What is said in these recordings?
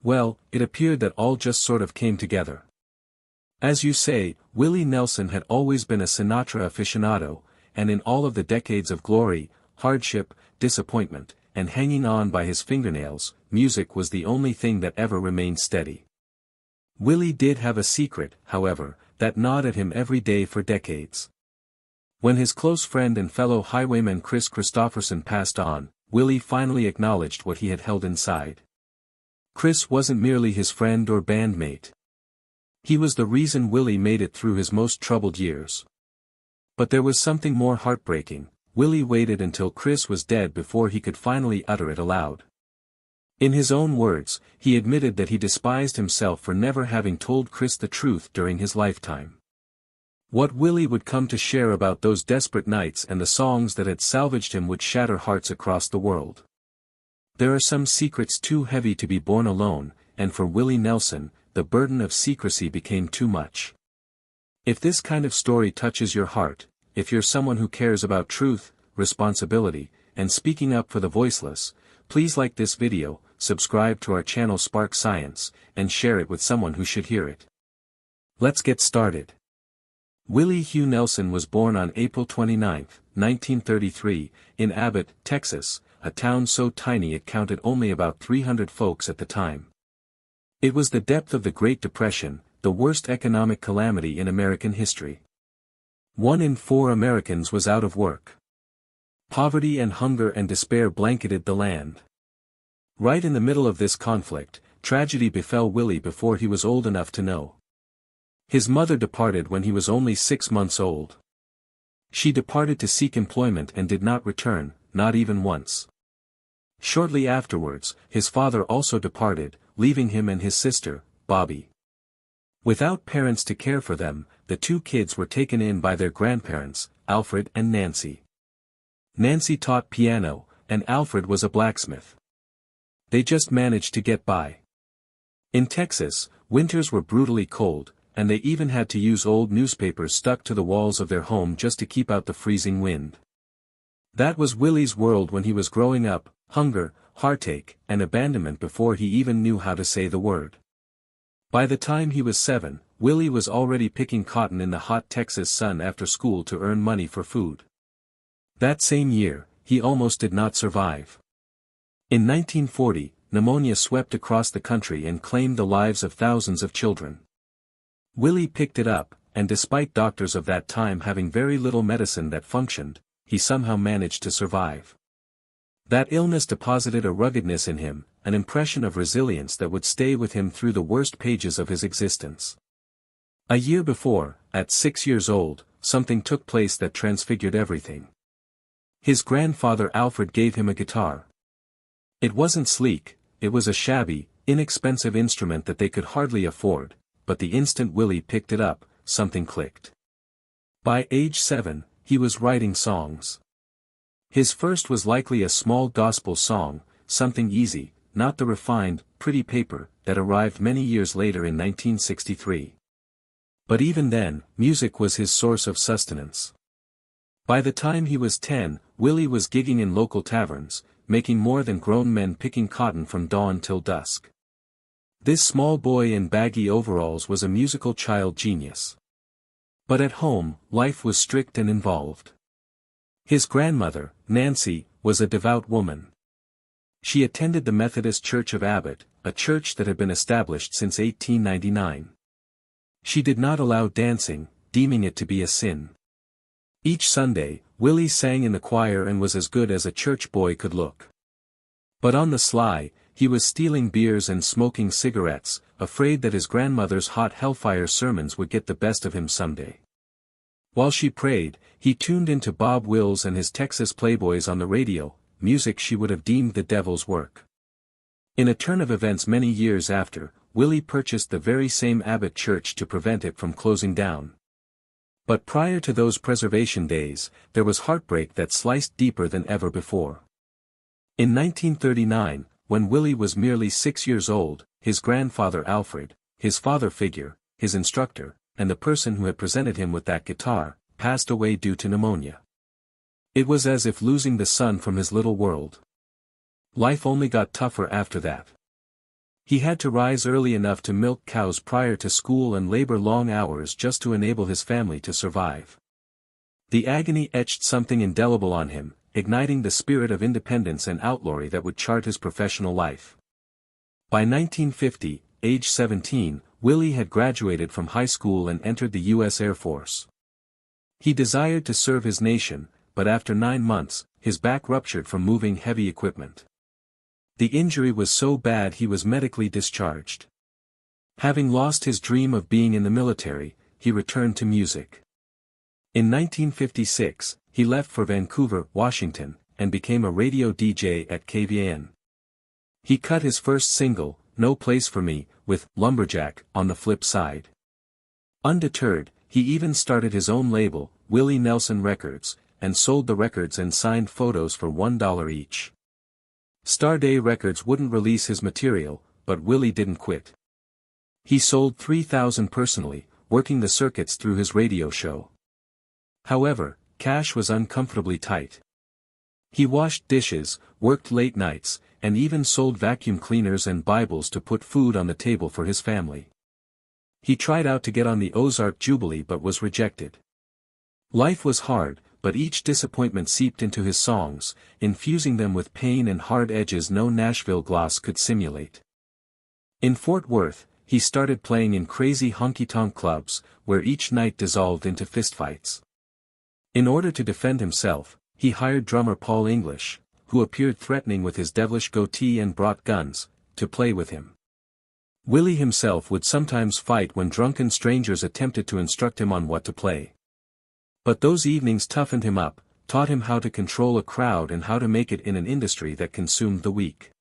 Well, it appeared that all just sort of came together. As you say, Willie Nelson had always been a Sinatra aficionado, and in all of the decades of glory, hardship, disappointment, and hanging on by his fingernails, music was the only thing that ever remained steady. Willie did have a secret, however, that gnawed at him every day for decades. When his close friend and fellow highwayman Kris Kristofferson passed on, Willie finally acknowledged what he had held inside. Kris wasn't merely his friend or bandmate. He was the reason Willie made it through his most troubled years. But there was something more heartbreaking. Willie waited until Kris was dead before he could finally utter it aloud. In his own words, he admitted that he despised himself for never having told Kris the truth during his lifetime. What Willie would come to share about those desperate nights and the songs that had salvaged him would shatter hearts across the world. There are some secrets too heavy to be borne alone, and for Willie Nelson, the burden of secrecy became too much. If this kind of story touches your heart, if you're someone who cares about truth, responsibility, and speaking up for the voiceless, please like this video, subscribe to our channel Spark Science, and share it with someone who should hear it. Let's get started. Willie Hugh Nelson was born on April 29, 1933, in Abbott, Texas, a town so tiny it counted only about 300 folks at the time. It was the depth of the Great Depression, the worst economic calamity in American history. 1 in 4 Americans was out of work. Poverty and hunger and despair blanketed the land. Right in the middle of this conflict, tragedy befell Willie before he was old enough to know. His mother departed when he was only 6 months old. She departed to seek employment and did not return, not even once. Shortly afterwards, his father also departed, leaving him and his sister, Bobby. Without parents to care for them, the two kids were taken in by their grandparents, Alfred and Nancy. Nancy taught piano, and Alfred was a blacksmith. They just managed to get by. In Texas, winters were brutally cold, and they even had to use old newspapers stuck to the walls of their home just to keep out the freezing wind. That was Willie's world when he was growing up: hunger, heartache, and abandonment before he even knew how to say the word. By the time he was 7, Willie was already picking cotton in the hot Texas sun after school to earn money for food. That same year, he almost did not survive. In 1940, pneumonia swept across the country and claimed the lives of thousands of children. Willie picked it up, and despite doctors of that time having very little medicine that functioned, he somehow managed to survive. That illness deposited a ruggedness in him, an impression of resilience that would stay with him through the worst pages of his existence. A year before, at 6 years old, something took place that transfigured everything. His grandfather Alfred gave him a guitar. It wasn't sleek, it was a shabby, inexpensive instrument that they could hardly afford, but the instant Willie picked it up, something clicked. By age 7, he was writing songs. His first was likely a small gospel song, something easy, not the refined, pretty paper, that arrived many years later in 1963. But even then, music was his source of sustenance. By the time he was 10, Willie was gigging in local taverns, making more than grown men picking cotton from dawn till dusk. This small boy in baggy overalls was a musical child genius. But at home, life was strict and involved. His grandmother, Nancy, was a devout woman. She attended the Methodist Church of Abbott, a church that had been established since 1899. She did not allow dancing, deeming it to be a sin. Each Sunday, Willie sang in the choir and was as good as a church boy could look. But on the sly, he was stealing beers and smoking cigarettes, afraid that his grandmother's hot hellfire sermons would get the best of him someday. While she prayed, he tuned into Bob Wills and his Texas Playboys on the radio, music she would have deemed the devil's work. In a turn of events many years after, Willie purchased the very same Abbott church to prevent it from closing down. But prior to those preservation days, there was heartbreak that sliced deeper than ever before. In 1939, when Willie was merely 6 years old, his grandfather Alfred, his father figure, his instructor, and the person who had presented him with that guitar, passed away due to pneumonia. It was as if losing the sun from his little world. Life only got tougher after that. He had to rise early enough to milk cows prior to school and labor long hours just to enable his family to survive. The agony etched something indelible on him, igniting the spirit of independence and outlawry that would chart his professional life. By 1950, age 17, Willie had graduated from high school and entered the U.S. Air Force. He desired to serve his nation, but after 9 months, his back ruptured from moving heavy equipment. The injury was so bad he was medically discharged. Having lost his dream of being in the military, he returned to music. In 1956, he left for Vancouver, Washington, and became a radio DJ at KVAN. He cut his first single, No Place for Me, with Lumberjack on the flip side. Undeterred, he even started his own label, Willie Nelson Records, and sold the records and signed photos for $1 each. Starday Records wouldn't release his material, but Willie didn't quit. He sold 3,000 personally, working the circuits through his radio show. However, cash was uncomfortably tight. He washed dishes, worked late nights, and even sold vacuum cleaners and Bibles to put food on the table for his family. He tried out to get on the Ozark Jubilee but was rejected. Life was hard, but each disappointment seeped into his songs, infusing them with pain and hard edges no Nashville gloss could simulate. In Fort Worth, he started playing in crazy honky-tonk clubs, where each night dissolved into fistfights. In order to defend himself, he hired drummer Paul English, who appeared threatening with his devilish goatee and brought guns, to play with him. Willie himself would sometimes fight when drunken strangers attempted to instruct him on what to play. But those evenings toughened him up, taught him how to control a crowd and how to make it in an industry that consumed the weak.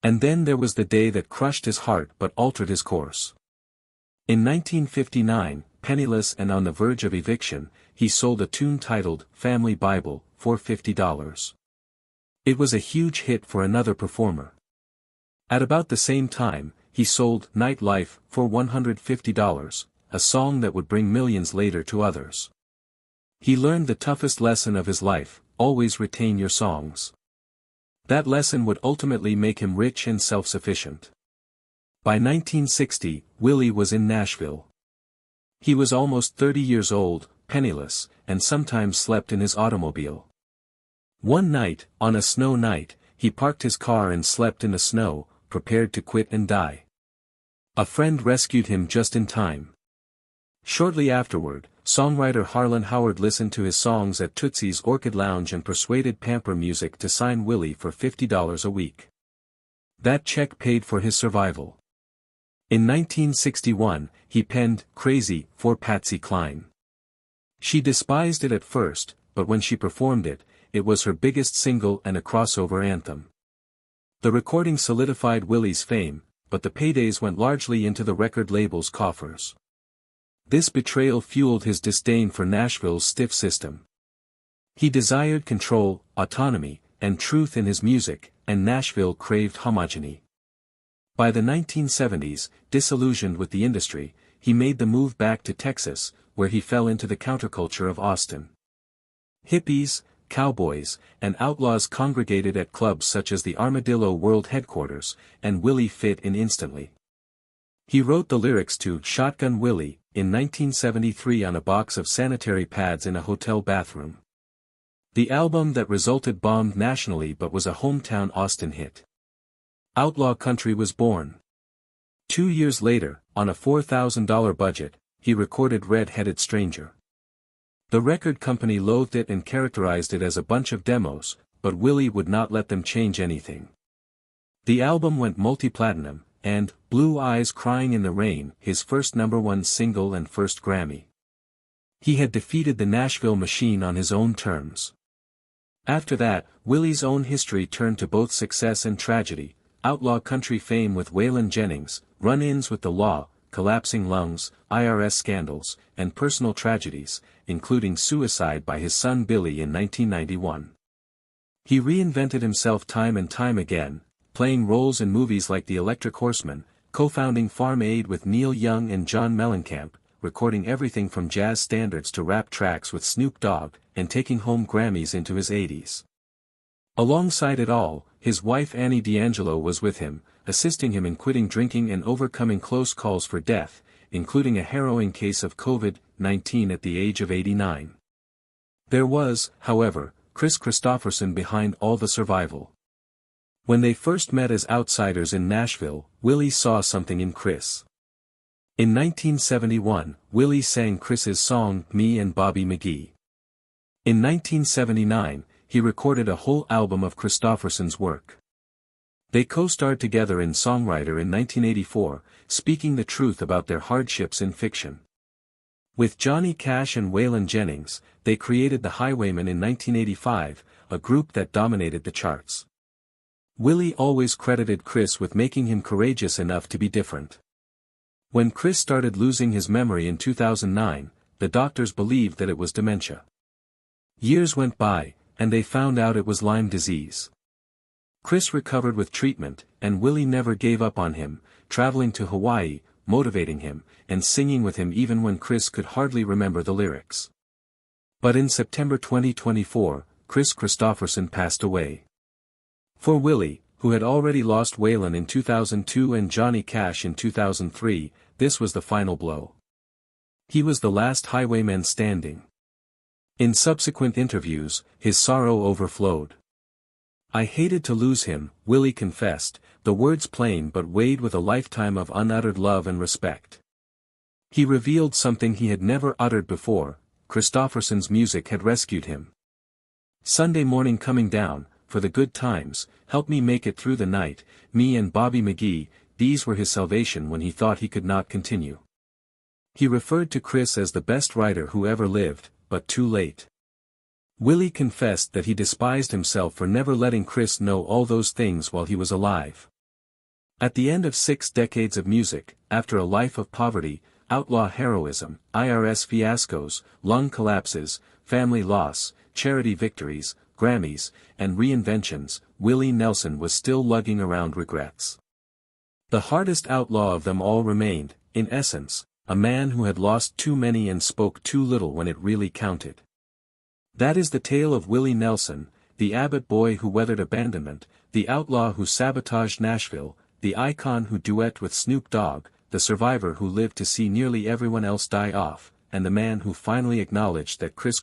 And then there was the day that crushed his heart but altered his course. In 1959, penniless and on the verge of eviction, he sold a tune titled Family Bible for $50. It was a huge hit for another performer. At about the same time, he sold Nightlife for $150, a song that would bring millions later to others. He learned the toughest lesson of his life: always retain your songs. That lesson would ultimately make him rich and self-sufficient. By 1960, Willie was in Nashville. He was almost 30 years old, penniless, and sometimes slept in his automobile. One night, on a snow night, he parked his car and slept in the snow, prepared to quit and die. A friend rescued him just in time. Shortly afterward, songwriter Harlan Howard listened to his songs at Tootsie's Orchid Lounge and persuaded Pamper Music to sign Willie for $50 a week. That check paid for his survival. In 1961, he penned Crazy for Patsy Cline. She despised it at first, but when she performed it, it was her biggest single and a crossover anthem. The recording solidified Willie's fame, but the paydays went largely into the record label's coffers. This betrayal fueled his disdain for Nashville's stiff system. He desired control, autonomy, and truth in his music, and Nashville craved homogeny. By the 1970s, disillusioned with the industry, he made the move back to Texas, where he fell into the counterculture of Austin. Hippies, cowboys, and outlaws congregated at clubs such as the Armadillo World Headquarters, and Willie fit in instantly. He wrote the lyrics to Shotgun Willie in 1973 on a box of sanitary pads in a hotel bathroom. The album that resulted bombed nationally but was a hometown Austin hit. Outlaw Country was born. 2 years later, on a $4,000 budget, he recorded Red-Headed Stranger. The record company loathed it and characterized it as a bunch of demos, but Willie would not let them change anything. The album went multi-platinum, and Blue Eyes Crying in the Rain, his first #1 single and first Grammy. He had defeated the Nashville machine on his own terms. After that, Willie's own history turned to both success and tragedy: outlaw country fame with Waylon Jennings, run-ins with the law, collapsing lungs, IRS scandals, and personal tragedies, including suicide by his son Billy in 1991. He reinvented himself time and time again, playing roles in movies like The Electric Horseman, co-founding Farm Aid with Neil Young and John Mellencamp, recording everything from jazz standards to rap tracks with Snoop Dogg, and taking home Grammys into his 80s. Alongside it all, his wife Annie D'Angelo was with him, assisting him in quitting drinking and overcoming close calls for death, including a harrowing case of COVID-19 at the age of 89. There was, however, Kris Kristofferson behind all the survival. When they first met as outsiders in Nashville, Willie saw something in Kris. In 1971, Willie sang Kris's song Me and Bobby McGee. In 1979, he recorded a whole album of Kristofferson's work. They co-starred together in Songwriter in 1984, speaking the truth about their hardships in fiction. With Johnny Cash and Waylon Jennings, they created the Highwaymen in 1985, a group that dominated the charts. Willie always credited Kris with making him courageous enough to be different. When Kris started losing his memory in 2009, the doctors believed that it was dementia. Years went by, and they found out it was Lyme disease. Kris recovered with treatment, and Willie never gave up on him, traveling to Hawaii, motivating him, and singing with him even when Kris could hardly remember the lyrics. But in September 2024, Kris Kristofferson passed away. For Willie, who had already lost Waylon in 2002 and Johnny Cash in 2003, this was the final blow. He was the last highwayman standing. In subsequent interviews, his sorrow overflowed. "I hated to lose him," Willie confessed, the words plain but weighed with a lifetime of unuttered love and respect. He revealed something he had never uttered before: Kristofferson's music had rescued him. "Sunday morning coming down, for the good times, help me make it through the night, me and Bobby McGee," these were his salvation when he thought he could not continue. He referred to Kris as the best writer who ever lived, but too late. Willie confessed that he despised himself for never letting Kris know all those things while he was alive. At the end of 6 decades of music, after a life of poverty, outlaw heroism, IRS fiascos, lung collapses, family loss, charity victories, Grammys, and reinventions, Willie Nelson was still lugging around regrets. The hardest outlaw of them all remained, in essence, a man who had lost too many and spoke too little when it really counted. That is the tale of Willie Nelson, the Abbott boy who weathered abandonment, the outlaw who sabotaged Nashville, the icon who duet with Snoop Dogg, the survivor who lived to see nearly everyone else die off, and the man who finally acknowledged that Kris